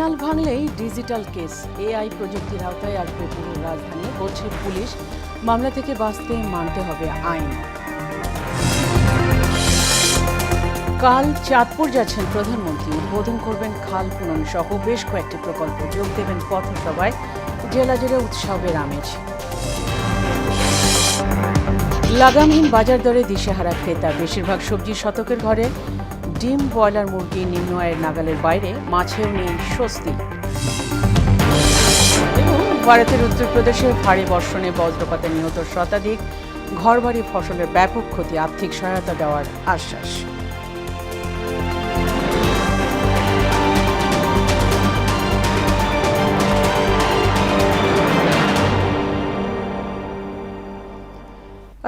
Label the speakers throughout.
Speaker 1: Signal ভাঙলেই digital case, AI প্রযুক্তির আওতায় আসবে পুরো রাজধানী, বলছে পুলিশ। মামলা থেকে বাঁচতে মানতে হবে আইন। কাল চাঁদপুর যাচ্ছেন প্রধানমন্ত্রী, উদ্বোধন করবেন খাল খনন সহ বেশ কয়েকটি প্রকল্প, যোগ দেবেন পথসভায়, জেলা জুড়ে উৎসবের আমেজ। লাগামহীন বাজার দরে দিশেহারা ক্রেতা, বেশিরভাগ সবজি শতকের ঘরে, ডিম, ব্রয়লার মুরগি নিম্ন আয়ের নাগালের বাইরে, মাছেও নেই স্বস্তি। এবং ভারতের উত্তরপ্রদেশে ভারী বর্ষণে বজ্রপাতে নিহত শতাধিক, ঘরবাড়ি ফসলের ব্যাপক ক্ষতি, আর্থিক সহায়তা দেওয়ার আশ্বাস।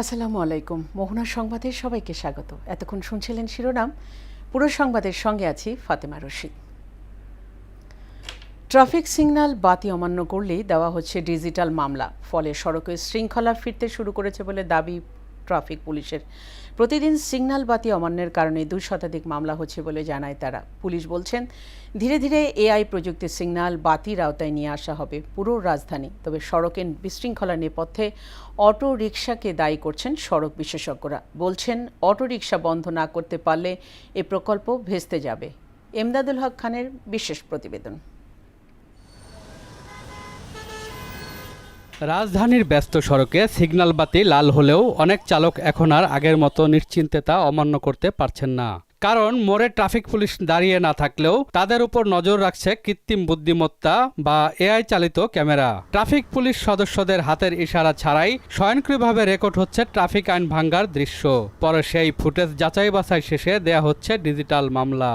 Speaker 1: আসসালামু আলাইকুম। মোহনার সংবাদে সবাইকে স্বাগত। এতক্ষণ শুনছিলেন শিরোনাম, পুরো সংবাদের সঙ্গে আছি ফাতেমা রশিদ। ট্রাফিক সিগন্যাল বাতি অমান্য করলেই দেওয়া হচ্ছে ডিজিটাল মামলা, ফলে সড়কে শৃঙ্খলা ফিরতে শুরু করেছে বলে দাবি ট্রাফিক পুলিশের। প্রতিদিন সিগন্যাল বাতি অমান্যের কারণে 2 শতাধিক মামলা হচ্ছে বলে জানায় তারা। পুলিশ বলছেন, ধীরে ধীরে এআই প্রযুক্তির সিগন্যাল বাতির আওতায় নিয়ে আসা হবে পুরো রাজধানী। তবে সড়কের বিশৃঙ্খলার নেপথ্যে অটো রিকশাকে দায়ী করছেন সড়ক বিশেষজ্ঞরা। বলছেন, অটো রিকশা বন্ধ না করতে পারলে এ প্রকল্প ভেস্তে যাবে। এমদাদুল হক খানের বিশেষ প্রতিবেদন।
Speaker 2: রাজধানীর ব্যস্ত সড়কে সিগন্যাল বাতি লাল হলেও অনেক চালক এখন আর আগের মতো নিশ্চিন্তে তা অমান্য করতে পারছেন না। কারণ মোড়ে ট্রাফিক পুলিশ দাঁড়িয়ে না থাকলেও তাদের উপর নজর রাখছে কৃত্রিম বুদ্ধিমত্তা বা এআই চালিত ক্যামেরা। ট্রাফিক পুলিশ সদস্যদের হাতের ইশারা ছাড়াই স্বয়ংক্রিয়ভাবে রেকর্ড হচ্ছে ট্রাফিক আইন ভাঙ্গার দৃশ্য। পরে সেই ফুটেজ যাচাই বাছাই শেষে দেয়া হচ্ছে ডিজিটাল মামলা।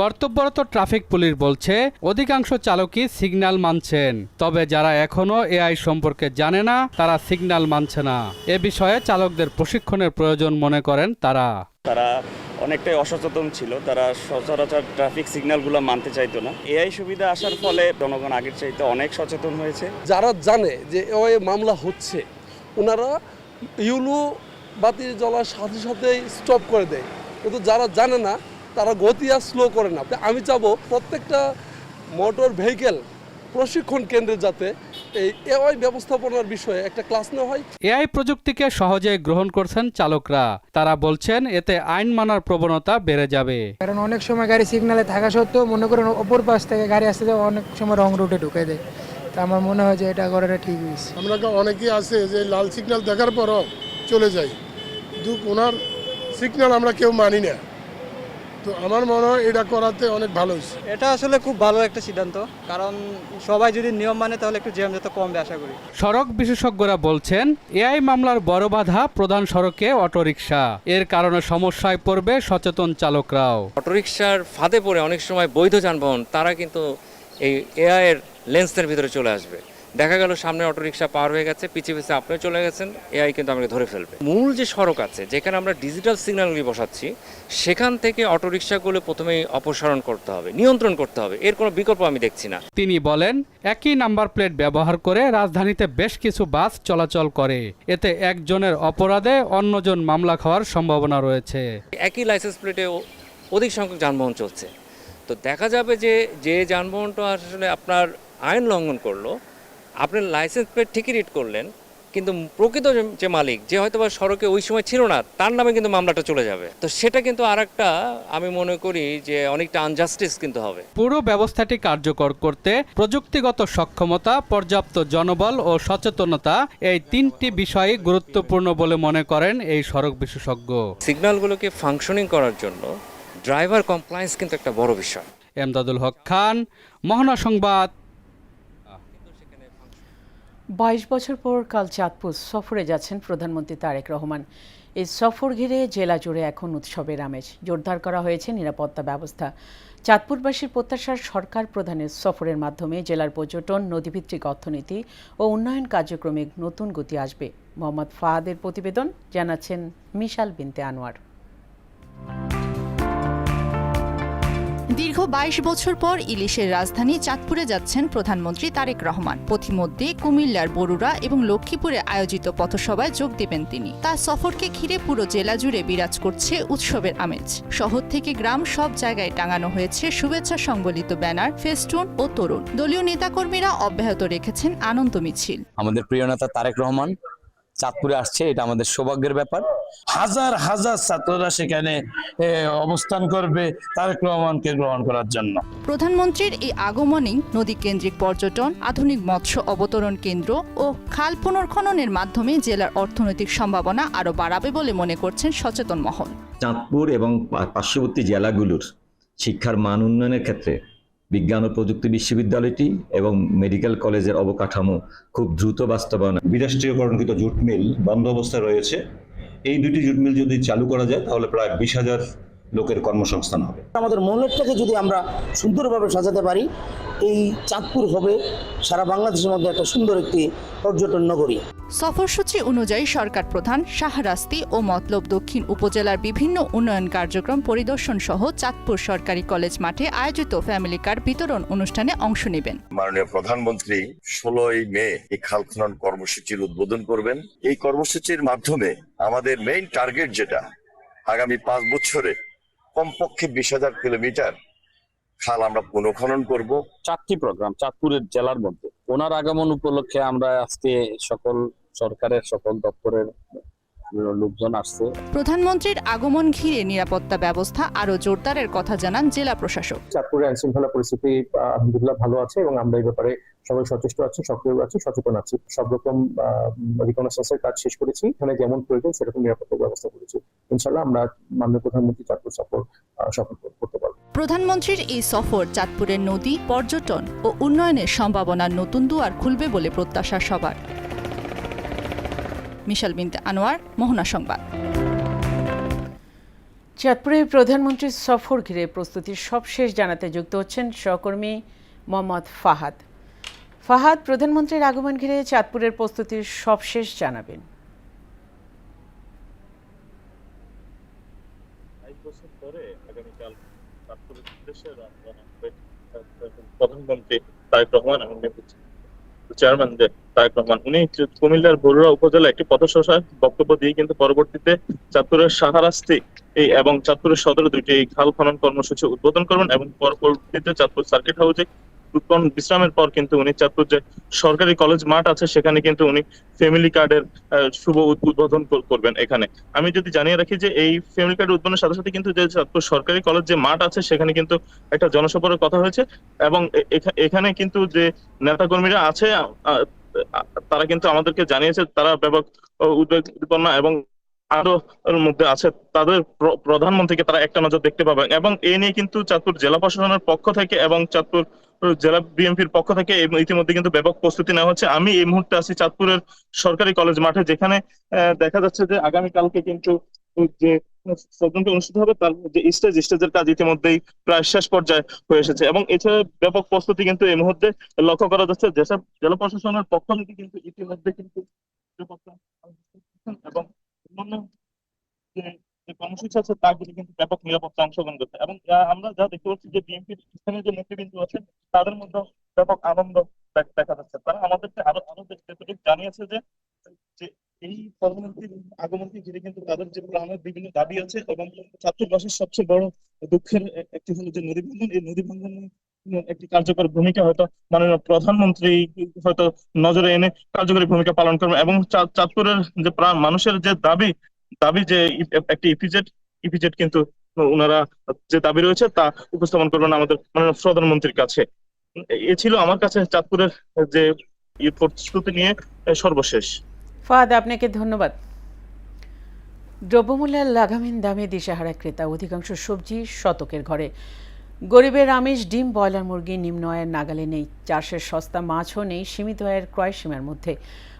Speaker 2: কর্তব্যরত ট্রাফিক পুলিশ বলছে, অধিকাংশ চালকই সিগন্যাল মানছেন, তবে যারা এখনও এআই সম্পর্কে জানে না তারা সিগন্যাল মানছে না। এ বিষয়ে চালকদের প্রশিক্ষণের প্রয়োজন মনে করেন তারা।
Speaker 3: তারা অনেকটাই অসচেতন ছিল, তারা সচরাচর ট্রাফিক সিগন্যালগুলো মানতে চাইতো না। এআই সুবিধা আসার ফলে জনগণ আগের চাইতে অনেক সচেতন হয়েছে।
Speaker 4: যারা জানে যে এআই মামলা হচ্ছে, ওনারা ইউলো বাতি জ্বলার সাথে সাথেই স্টপ করে দেয়, কিন্তু যারা জানে না তারা গতি আর স্লো করে না। আমি চাবো প্রত্যেকটা মোটর ভেহিকেল প্রশিক্ষণ কেন্দ্রে যাতে এই এআই ব্যবস্থাপনার বিষয়ে একটা ক্লাস নেওয়া হয়।
Speaker 2: এআই প্রযুক্তিকে সহজে গ্রহণ করছেন চালকরা। তারা বলছেন, এতে আইন মানার প্রবণতা বেড়ে যাবে।
Speaker 5: কারণ অনেক সময় গাড়ি সিগন্যালে থাকা সত্ত্বেও মনে করেন অপর পাশ থেকে গাড়ি আসতে যাওয়া অনেক সময় রং রুটে ঢুকে দেয়। তা আমার মনে হয় যে এটা করাটা ঠিক হয়েছে।
Speaker 6: আমরা অনেকেই আছে যে লাল সিগন্যাল দেখার পরও চলে যাই, কিন্তু ওনার সিগন্যাল আমরা কেউ মানি না। তো আমার মনে হয় এটা করাতে অনেক ভালো হয়েছে।
Speaker 7: এটা আসলে খুব ভালো একটা সিদ্ধান্ত, কারণ সবাই যদি নিয়ম মানে তাহলে একটু জ্যাম যত কমবে আশা করি।
Speaker 2: সড়ক বিশেষজ্ঞরা বলছেন, এআই মামলার বড় বাধা প্রধান সড়কে অটোরিকশা। এর কারণে সমস্যায় পড়বে সচেতন চালকরাও।
Speaker 8: অটোরিকশার ফাঁদে পড়ে অনেক সময় বৈধ যানবাহন তারা কিন্তু এই এআই এর লেন্সের ভিতরে চলে আসবে। দেখা গেল সামনে অটোরিকশা পার হয়ে গেছে, পিছিয়ে পিছিয়ে আপনি চলে গেছেন, এআই কিন্তু আমাকে ধরে ফেলবে। মূল যে সড়ক আছে যেখানে আমরা ডিজিটাল সিগন্যালগুলি বসাচ্ছি, সেখান থেকে অটোরিকশাগুলো প্রথমেই অপসারণ করতে হবে, নিয়ন্ত্রণ করতে হবে। এর কোনো বিকল্প আমি দেখছি না।
Speaker 2: তিনি বলেন, একই নাম্বার প্লেট ব্যবহার করে রাজধানীতে বেশ কিছু বাস চলাচল করে। এতে একজনের অপরাধে অন্যজন মামলা খাওয়ার সম্ভাবনা রয়েছে।
Speaker 8: একই লাইসেন্স প্লেটে অধিক সংখ্যক যানবাহন চলছে, তো দেখা যাবে যে যানবাহনটা আসলে আপনার আইন লঙ্ঘন করলো, আপনি লাইসেন্স প্লেট ঠিকই রিড করলেন, কিন্তু প্রকৃত যে মালিক, যে হয়তো বা সড়কে ওই সময় ছিল না, তার নামে কিন্তু মামলাটা চলে যাবে। তো সেটা কিন্তু আরেকটা আমি মনে করি যে অনেকটা আনজাস্টিস কিন্তু হবে।
Speaker 2: পুরো ব্যবস্থাটি কার্যকর করতে প্রযুক্তিগত সক্ষমতা, পর্যাপ্ত জনবল ও সচেতনতা, এই 3টি বিষয়ই গুরুত্বপূর্ণ বলে মনে করেন এই সড়ক বিশেষজ্ঞ।
Speaker 8: সিগন্যালগুলোকে ফাংশনিং করার জন্য ড্রাইভার কমপ্লায়েন্স কিন্তু একটা বড় বিষয়।
Speaker 2: এমদাদুল হক খান, মোহনা সংবাদ।
Speaker 1: 22 বছর পর কাল চাঁদপুর সফরে যাচ্ছেন প্রধানমন্ত্রী তারেক রহমান। এই সফর ঘিরে জেলা জুড়ে এখন উৎসবের আমেজ। জোরদার করা হয়েছে নিরাপত্তা ব্যবস্থা। চাঁদপুরবাসীর প্রত্যাশার সরকার প্রধানের সফরের মাধ্যমে জেলার পর্যটন, নদীভিত্তিক অর্থনীতি ও উন্নয়ন কার্যক্রমে নতুন গতি আসবে। মোহাম্মদ ফাহাদের প্রতিবেদন, জানাচ্ছেন মিশাল বিনতে আনোয়ার।
Speaker 9: দীর্ঘ ২২ বছর পর ইলিশের রাজধানী চাঁদপুরে যাচ্ছেন প্রধানমন্ত্রী তারেক রহমান। পথিমধ্যে কুমিল্লার বরুড়া এবং লক্ষ্মীপুরে আয়োজিত পথসভায় যোগ দেবেন তিনি। তার সফরকে ঘিরে পুরো জেলা জুড়ে বিরাজ করছে উৎসবের আমেজ। শহর থেকে গ্রাম সব জায়গায় টাঙানো হয়েছে শুভেচ্ছা সংবলিত ব্যানার, ফেস্টুন ও তোরণ। দলীয় নেতাকর্মীরা অব্যাহত রেখেছেন আনন্দ মিছিল।
Speaker 10: আমাদের প্রিয় নেতা তারেক রহমান চাঁদপুরে আসছে, এটা আমাদের সৌভাগ্যের ব্যাপার।
Speaker 11: হাজার হাজার ছাত্ররা সেখানে অবস্থান করবে তারেক রহমানকে গ্রহণ করার জন্য।
Speaker 9: প্রধানমন্ত্রীর এই আগমনে নদী কেন্দ্রিক পর্যটন, আধুনিক মৎস্য অবতরণ কেন্দ্র ও খাল পুনর্খননের মাধ্যমে জেলার অর্থনৈতিক সম্ভাবনা আরও বাড়াবে বলে মনে করছেন সচেতন মহল।
Speaker 12: চাঁদপুর এবং পার্শ্ববর্তী জেলাগুলোর শিক্ষার মান উন্নয়নের ক্ষেত্রে বিজ্ঞান ও প্রযুক্তি বিশ্ববিদ্যালয়টি এবং মেডিকেল কলেজের অবকাঠামো খুব দ্রুত বাস্তবায়ন।
Speaker 13: বিরাষ্ট্রীয়করণকৃত জুট মিল বন্ধ অবস্থায় রয়েছে, এই দুটি জুট মিল যদি চালু করা যায় তাহলে প্রায় 20,000 লোকের কর্মসংস্থান হবে।
Speaker 14: আমাদের মনেরটাকে যদি আমরা সুন্দরভাবে সাজাতে পারি, এই চাঁদপুর হবে সারা বাংলাদেশের মধ্যে একটা সুন্দর একটি পর্যটন নগরী।
Speaker 9: সফরসূচি অনুযায়ী সরকার প্রধান শাহরাস্তি ও মতলব দক্ষিণ উপজেলার বিভিন্ন উন্নয়ন কার্যক্রম পরিদর্শন সহ চাঁদপুর সরকারি কলেজ মাঠে আয়োজিত ফ্যামিলি কার্ড বিতরণ অনুষ্ঠানে অংশ নেবেন।
Speaker 15: মাননীয় প্রধানমন্ত্রী 16ই মে এই খাল খনন কর্মসূচির উদ্বোধন করবেন। এই কর্মসূচির মাধ্যমে আমাদের মেইন টার্গেট যেটা, আগামী 5 বছরে কমপক্ষে 20,000 কিলোমিটার খাল আমরা পুনঃখনন করব।
Speaker 2: 4টি প্রোগ্রাম চাঁদপুরের জেলার মধ্যে। ওনার আগমন উপলক্ষে আমরা আজকে সকল সরকারের সকল দপ্তরের লোকজন আসছে।
Speaker 9: প্রধানমন্ত্রীর আগমন ঘিরে নিরাপত্তা ব্যবস্থা আরো জোরদারের কথা জানান জেলা প্রশাসক।
Speaker 16: চাঁদপুরের আইন শৃঙ্খলা পরিস্থিতি আলহামদুলিল্লাহ ভালো আছে এবং আমরা এই ব্যাপারে সবাই সচেষ্ট আছি, সক্রিয় আছি, সচেতন আছি। সব রকম রিকনসাইন্সের কাজ শেষ করেছি, এখানে যেমন প্রয়োজন সেরকম নিরাপত্তা ব্যবস্থা করেছি। ইনশাআল্লাহ আমরা মাননীয় প্রধানমন্ত্রী চাঁদপুর সফর সফল করতে পারব।
Speaker 9: প্রধানমন্ত্রীর এই সফর চাঁদপুরের নদী, পর্যটন ও উন্নয়নের সম্ভাবনার নতুন দুয়ার খুলবে বলে প্রত্যাশা সবার। মিশাল বিনতে আনোয়ার, মোহনা সংবাদ।
Speaker 1: চাঁদপুরে প্রধানমন্ত্রীর সফর ঘিরে প্রস্তুতির সবশেষ জানাতে যুক্ত হচ্ছেন সহকর্মী মোহাম্মদ ফাহাদ। ফাহাদ, প্রধানমন্ত্রীর আগমন ঘিরে চাঁদপুরের প্রস্তুতির সবশেষ জানাবেন।
Speaker 17: প্রধানমন্ত্রী তারেক রহমান এবং চেয়ারম্যান তারেক রহমান, উনি কুমিল্লার বরুড়া উপজেলা একটি পথসভায় বক্তব্য দিয়ে কিন্তু পরবর্তীতে চাঁদপুরের শাহরাস্তি এবং চাঁদপুরের সদরে দুইটি খাল খনন কর্মসূচি উদ্বোধন করবেন এবং পরবর্তীতে চাঁদপুর সার্কিট হাউসে বিশ্রামের পর কিন্তু উনি চাঁদপুর যে সরকারি কলেজ মাঠ আছে সেখানে কিন্তু উনি ফ্যামিলি কার্ডের শুভ উদ্বোধন করবেন। এখানে আমি যদি জানিয়ে রাখি যে এই ফ্যামিলি কার্ড উদ্বোধনের সাথে সাথে কিন্তু যে চাঁদপুর সরকারি কলেজ যে মাঠ আছে সেখানে কিন্তু একটা জনসভার কথা হয়েছে এবং এখানে কিন্তু যে নেতাকর্মীরা আছে তারা কিন্তু আমাদেরকে জানিয়েছে তারা ব্যাপক উদ্বেগপূর্ণ এবং আরো মধ্যে আছে, তাদের প্রধানমন্ত্রীকে তারা একটা নজর দেখতে পাবেন এবং এ নিয়ে কিন্তু চাঁদপুর জেলা প্রশাসনের পক্ষ থেকে এবং চাঁদপুর জেলা বিএনপির পক্ষ থেকে ইতিমধ্যে কিন্তু ব্যাপক প্রস্তুতি নেওয়া হচ্ছে। আমি এই মুহূর্তে আছি চাঁদপুরের সরকারি কলেজ মাঠে, যেখানে দেখা যাচ্ছে যে আগামীকালকে কিন্তু যে প্রোগ্রামটি অনুষ্ঠিত হবে তার যে স্টেজের কাজ ইতিমধ্যেই প্রায় শেষ পর্যায়ে হয়ে এসেছে এবং এছাড়া ব্যাপক প্রস্তুতি কিন্তু এই মুহূর্তে লক্ষ্য করা যাচ্ছে। যেসব জেলা প্রশাসনের পক্ষ থেকে কিন্তু ইতিমধ্যে কিন্তু এবং অন্যান্য যে কর্মসূচি আছে তাগুলি কিন্তু ব্যাপক নিরাপত্তা অংশগ্রহণ করছে এবং আমরা যা দেখতে পাচ্ছি যে বিএনপির স্থানীয় যে নেতৃবৃন্দ আছেন তাদের মধ্যে ব্যাপক আনন্দ দেখা যাচ্ছে। তারা আমাদেরকে আরো জানিয়েছে যে এই প্রধানমন্ত্রীর আগমনকে ঘিরে কিন্তু তাদের যে প্রাণের বিভিন্ন দাবি আছে এবং ছাত্রবাসীর সবচেয়ে বড় দুঃখের একটি হলো যে নদী ভাঙ্গন। এই নদী ভাঙ্গন একটি কার্যকর ভূমিকা হয়তো মাননীয় প্রধানমন্ত্রী হয়তো নজরে এনে কার্যকরী ভূমিকা পালন করবেন এবং চাঁদপুরের যে মানুষের যে দাবি যে একটি ইপিজেড কিন্তু ওনারা যে দাবি রয়েছে তা উপস্থাপন করবেন আমাদের মাননীয় প্রধানমন্ত্রীর কাছে। এ ছিল আমার কাছে চাঁদপুরের যে প্রস্তুতি নিয়ে সর্বশেষ।
Speaker 1: ফাহাদ, আপনাকে ধন্যবাদ। দ্রব্যমূল্যের লাগামহীন দামে দিশেহারা ক্রেতা, অধিকাংশ সবজি শতকের ঘরে। গরিবের আমিষ, ডিম, ব্রয়লার মুরগি নিম্ন আয়ের নাগালে নেই। চাষের সস্তা মাছও নেই সীমিত আয়ের ক্রয় সীমার মধ্যে।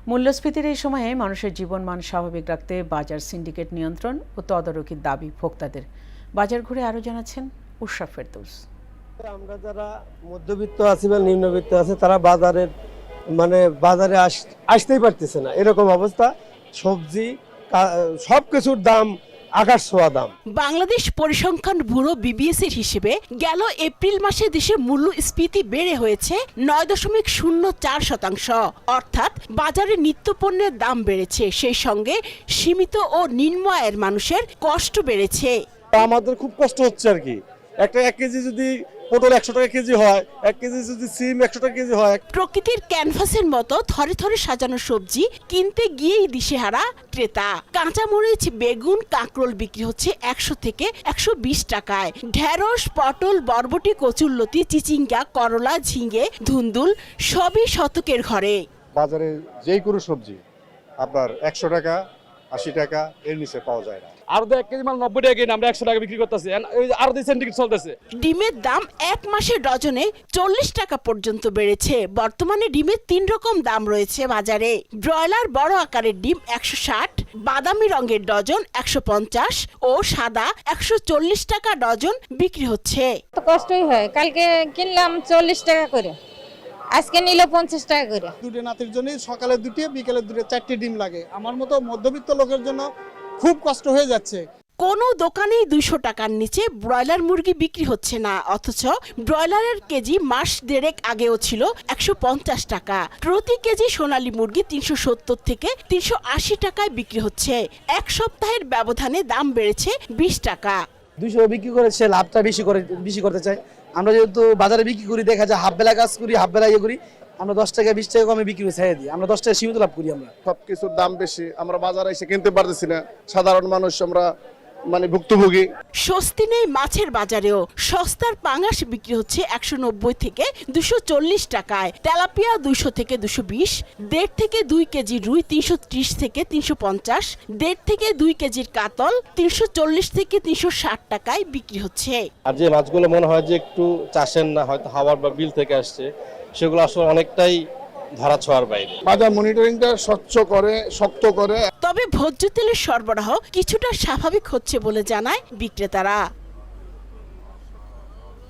Speaker 1: মূল্যস্ফীতির এই সময়ে মানুষের জীবনমান স্বাভাবিক রাখতে বাজার সিন্ডিকেট নিয়ন্ত্রণ ও তদারকির দাবি ভোক্তাদের। বাজার ঘুরে আরও জানাচ্ছেন উশরা ফেরদৌস।
Speaker 18: আমরা যারা মধ্যবিত্ত আছি বা নিম্নবিত্ত আছে তারা বাজারে আসতেই পারতেছে না, এরকম অবস্থা। সবজি সব কিছুর দাম আকাশ ছোঁয়া দাম।
Speaker 19: বাংলাদেশ পরিসংখ্যান ব্যুরো বিবিএসের হিসেবে গেল এপ্রিল মাসে দেশে মূল্যস্ফীতি বেড়ে হয়েছে 9.04%, অর্থাৎ বাজারে নিত্যপণ্যের দাম বেড়েছে, সেই সঙ্গে সীমিত ও নিম্ন আয়ের মানুষের কষ্ট বেড়েছে।
Speaker 18: আমাদের খুব কষ্ট হচ্ছে আর কি। একটা 1 কেজি যদি পটল 100 টাকা কেজি হয়, 1 কেজি যদি সিম 100 টাকা কেজি হয়।
Speaker 19: প্রকৃতির ক্যানভাসের মতো থরে থরে সাজানো সবজি কিনতে গিয়েই দিশেহারা ক্রেতা। কাঁচামরিচ, বেগুন, কাঁকরোল বিক্রি হচ্ছে 100 থেকে 120 টাকায়। ঢেঁড়স, পটল, বরবটি, কচুরলতি, চিচিঙ্গা, করলা, ঝিঙে, ধুন্দুল সবই শতকের ঘরে।
Speaker 20: বাজারে যেই কোনো সবজি আপনার 100 টাকা 80 টাকা এর নিচে পাওয়া যায় না।
Speaker 4: আর 1 কেজি মাল 90 টাকা কিনে আমরা 100 টাকা বিক্রি করতেছি, আর 2 সেন্টিগ্রেড চলতেছে।
Speaker 19: ডিমের দাম 1 মাসে ডজনে 40 টাকা পর্যন্ত বেড়েছে। বর্তমানে ডিমের 3 রকম দাম রয়েছে বাজারে। ব্রয়লার বড় আকারের ডিম 160, বাদামি রঙের ডজন 150 ও সাদা 140 টাকা ডজন বিক্রি হচ্ছে।
Speaker 21: তো কষ্টই হয়, কালকে কিনলাম 40 টাকা করে, আজকে নিল 50 টাকা করে।
Speaker 18: দুটো নাতির জন্য সকালে 2টে বিকেলে 2টে 4টে ডিম লাগে। আমার মতো মধ্যবিত্ত লোকের জন্য খুব কষ্ট হয়ে যাচ্ছে।
Speaker 19: কোনো দোকানেই 200 টাকার নিচে ব্রয়লার মুরগি বিক্রি হচ্ছে না, অথচ ব্রয়লারের কেজি মাস দেড়েক আগেও ছিল 150 টাকা। প্রতি কেজি সোনালী মুরগি 370 থেকে 380 টাকায় বিক্রি হচ্ছে। এক সপ্তাহের ব্যবধানে দাম বেড়েছে 20 টাকা।
Speaker 14: 200 বিক্রি করে সে লাভটা বেশি করতে চায়। আমরা যেহেতু বাজারে বিক্রি করি, দেখা যায় হাফ বেলা কাজ করি, হাফ বেলা ইয়ে করি, আমরা 10 টাকা 20 টাকা কমে বিক্রি ছেড়ে দিই। আমরা 10 টাকা সীমিত লাভ করি। আমরা
Speaker 20: সবকিছুর দাম বেশি, আমরা বাজারে এসে কিনতে পারতেছি না। সাধারণ মানুষ আমরা ভুক্তভোগী।
Speaker 19: স্বস্তি নেই মাছের বাজারেও। সস্তার পাঙাশ বিক্রি হচ্ছে 190 থেকে 240 টাকায়, তেলাপিয়া 200 থেকে 220, 1.5 থেকে 2 কেজি রুই 330 থেকে 350, 1.5 থেকে 2 কেজির কাতল 340 থেকে 360 টাকায় বিক্রি হচ্ছে।
Speaker 18: আর যে মাছগুলো মনে হয় যে একটু চাষের না, হয়তো হাওয়ার বা বিল থেকে আসছে, সেগুলো আসলে অনেকটাই ধরা ছোঁয়ার বাইরে।
Speaker 20: বাজার মনিটরিংটা স্বচ্ছ করে, শক্ত করে।
Speaker 19: তবে ভোজ্য তেলের সরবরাহ কিছুটা স্বাভাবিক হচ্ছে বলে জানায় বিক্রেতারা।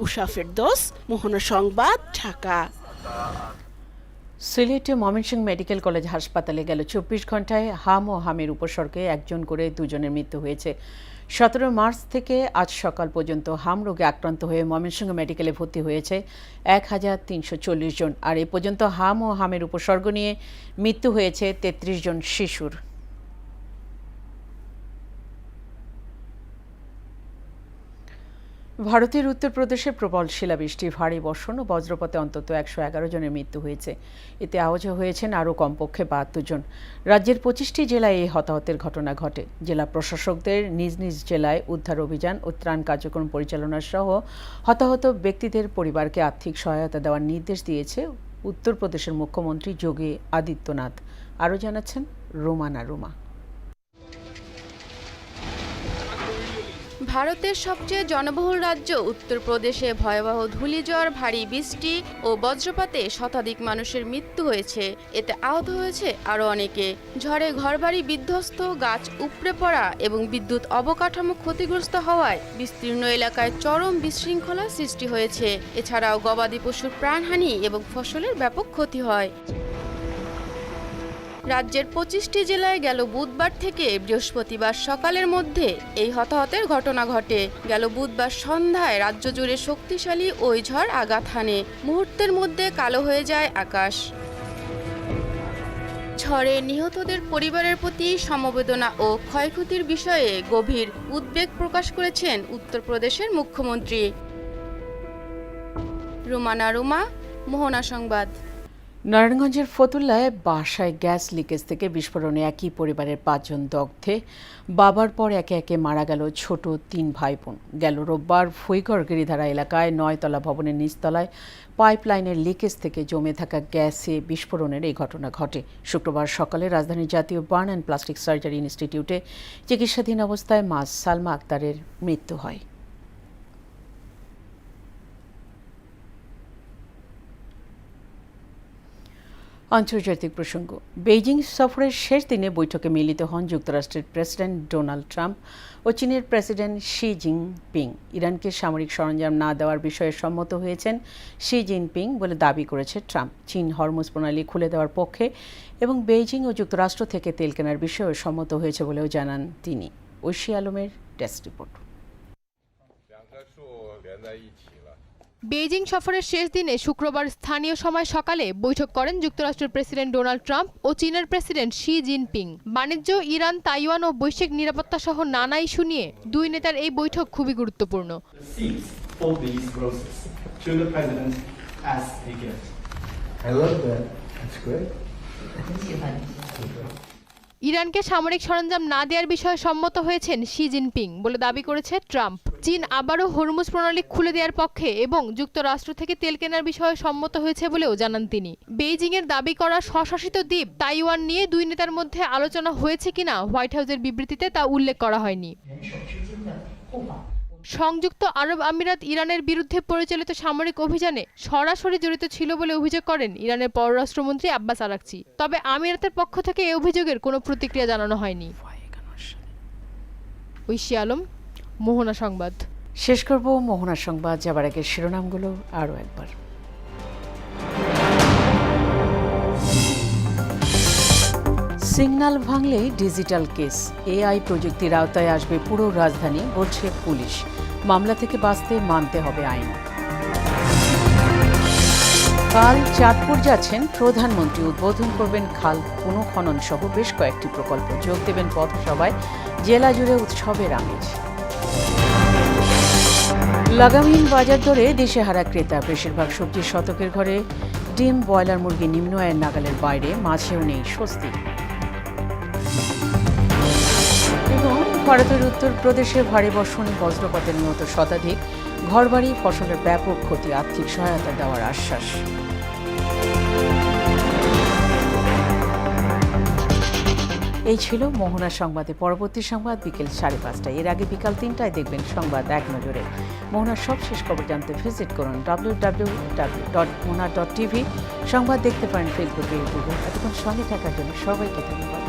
Speaker 19: উষা ফেরদৌস, মোহনা সংবাদ, ঢাকা।
Speaker 1: সিলেটে ময়মনসিংহ মেডিকেল কলেজ হাসপাতালে গেল 24 ঘন্টায় হাম ও হামের উপসর্গে একজন করে 2 জনের মৃত্যু হয়েছে। 17 মার্চ থেকে আজ সকাল পর্যন্ত হাম রোগে আক্রান্ত হয়ে ময়মনসিংহ মেডিকেলে ভর্তি হয়েছে 1340 জন, আর এ পর্যন্ত হাম ও হামের উপসর্গ নিয়ে মৃত্যু হয়েছে 33 জন শিশুর। ভারতের উত্তরপ্রদেশে প্রবল শিলাবৃষ্টি, ভারী বর্ষণ ও বজ্রপাতে অন্তত 111 জনের মৃত্যু হয়েছে। এতে আহত হয়েছেন আরও কমপক্ষে 72 জন। রাজ্যের 25টি জেলায় এই হতাহতের ঘটনা ঘটে। জেলা প্রশাসকদের নিজ নিজ জেলায় উদ্ধার অভিযান ও ত্রাণ কার্যক্রম পরিচালনা সহ হতাহত ব্যক্তিদের পরিবারকে আর্থিক সহায়তা দেওয়ার নির্দেশ দিয়েছে উত্তরপ্রদেশের মুখ্যমন্ত্রী যোগী আদিত্যনাথ। আরও জানাচ্ছেন রোমানা রুমা।
Speaker 22: ভারতের সবচেয়ে জনবহুল রাজ্য উত্তরপ্রদেশে ভয়াবহ ধূলিঝড়, ভারী বৃষ্টি ও বজ্রপাতে শতাধিক মানুষের মৃত্যু হয়েছে। এতে আহত হয়েছে আরও অনেকে। ঝড়ে ঘরবাড়ি বিধ্বস্ত, গাছ উপড়ে পড়া এবং বিদ্যুৎ অবকাঠামো ক্ষতিগ্রস্ত হওয়ায় বিস্তীর্ণ এলাকায় চরম বিশৃঙ্খলা সৃষ্টি হয়েছে। এছাড়াও গবাদি পশুর প্রাণহানি এবং ফসলের ব্যাপক ক্ষতি হয়। রাজ্যের 25টি জেলায় গেল বুধবার থেকে বৃহস্পতিবার সকালের মধ্যে এই হতাহতের ঘটনা ঘটে। গেল বুধবার সন্ধ্যায় রাজ্য জুড়ে শক্তিশালী ওই ঝড় আঘাত হানে। মুহূর্তের মধ্যে কালো হয়ে যায় আকাশ। ঝড়ে নিহতদের পরিবারের প্রতি সমবেদনা ও ক্ষয়ক্ষতির বিষয়ে গভীর উদ্বেগ প্রকাশ করেছেন উত্তরপ্রদেশের মুখ্যমন্ত্রী। রুমানা রুমা, মোহনা সংবাদ।
Speaker 1: নারায়ণগঞ্জের ফতুল্লায় বাসায় গ্যাস লিকেজ থেকে বিস্ফোরণে একই পরিবারের 5 জন দগ্ধে। বাবার পর একে একে মারা গেল ছোট 3 ভাই বোন। গেল রোববার ভুইগড় গিরিধারা এলাকায় 9তলা ভবনের নিচতলায় পাইপলাইনের লিকেজ থেকে জমে থাকা গ্যাসে বিস্ফোরণের এই ঘটনা ঘটে। শুক্রবার সকালে রাজধানীর জাতীয় বার্ন অ্যান্ড প্লাস্টিক সার্জারি ইনস্টিটিউটে চিকিৎসাধীন অবস্থায় মা সালমা আক্তারের মৃত্যু হয়। আন্তর্জাতিক প্রসঙ্গ। বেইজিং সফরের শেষ দিনে বৈঠকে মিলিত হন যুক্তরাষ্ট্রের প্রেসিডেন্ট ডোনাল্ড ট্রাম্প ও চীনের প্রেসিডেন্ট শি জিনপিং। ইরানকে সামরিক সরঞ্জাম না দেওয়ার বিষয়ে সম্মত হয়েছেন শি জিনপিং বলে দাবি করেছে ট্রাম্প। চীন হরমুজ প্রণালী খুলে দেওয়ার পক্ষে এবং বেইজিং ও যুক্তরাষ্ট্র থেকে তেল কেনার বিষয়েও সম্মত হয়েছে বলেও জানান তিনি। ঐশী আলমের ডেস্ক রিপোর্ট।
Speaker 3: বেইজিং সফরের শেষ দিনে শুক্রবার স্থানীয় সময় সকালে বৈঠক করেন যুক্তরাষ্ট্রের প্রেসিডেন্ট ডোনাল্ড ট্রাম্প ও চীনের প্রেসিডেন্ট শি জিনপিং। বাণিজ্য, ইরান, তাইওয়ান ও বৈশ্বিক নিরাপত্তা সহ নানা ইস্যু নিয়ে দুই নেতার এই বৈঠক খুবই গুরুত্বপূর্ণ। ইরানকে সামরিক সরঞ্জাম না দেওয়ার বিষয়ে সম্মত হয়েছেন শি জিনপিং বলে দাবি করেছে ট্রাম্প। চীন আবারও হরমুজ প্রণালী খুলে দেওয়ার পক্ষে এবং যুক্তরাষ্ট্র থেকে তেল কেনার বিষয়ে সম্মত হয়েছে বলেও জানান তিনি। বেইজিংয়ের দাবি করা স্বশাসিত দ্বীপ তাইওয়ান নিয়ে দুই নেতার মধ্যে আলোচনা হয়েছে কিনা হোয়াইট হাউসের বিবৃতিতে তা উল্লেখ করা হয়নি। সংযুক্ত আরব আমিরাত ইরানের বিরুদ্ধে পরিচালিত সামরিক অভিযানে সরাসরি জড়িত ছিল বলে অভিযোগ করেন ইরানের পররাষ্ট্রমন্ত্রী আব্বাস আরাকচি। তবে আমিরাতের পক্ষ থেকে এই অভিযোগের কোনো প্রতিক্রিয়া জানানো হয়নি। ঐশী আলম, মোহনা সংবাদ।
Speaker 1: শেষ করব মোহনা সংবাদ যাবার আগে শিরোনামগুলো আরও একবার। সিগন্যাল ভাঙলেই ডিজিটাল কেস, এআই প্রযুক্তির আওতায় আসবে পুরো রাজধানী বলছে পুলিশ। মামলা থেকে বাঁচতে মানতে হবে আইন। কাল চাঁদপুর যাচ্ছেন প্রধানমন্ত্রী, উদ্বোধন করবেন খাল পুনঃখনন সহ বেশ কয়েকটি প্রকল্প। যোগ দেবেন পথসভায়, জেলা জুড়ে উৎসবের আমেজ। লাগামহীন বাজার দরে দিশেহারা ক্রেতা, বেশিরভাগ সবজির শতকের ঘরে ডিম, ব্রয়লার মুরগি নিম্ন আয়ের নাগালের বাইরে, মাঝেও নেই স্বস্তি। এবং ভারতের উত্তরপ্রদেশে ভারী বর্ষণে বজ্রপাতে নিহত শতাধিক, ঘরবাড়ি ফসলের ব্যাপক ক্ষতি, আর্থিক সহায়তা দেওয়ার আশ্বাস। এই ছিল মোহনা সংবাদে। পরবর্তী সংবাদ বিকেল 5:30। এর আগে বিকাল 3টায় দেখবেন সংবাদ এক নজরে। মোহনার সবশেষ খবর জানতে ভিজিট করুন www.mona.tv। সংবাদ দেখতে পারেন ফেসবুকে, ইউটিউবে। এতক্ষণ সঙ্গে থাকার জন্য সবাইকে ধন্যবাদ।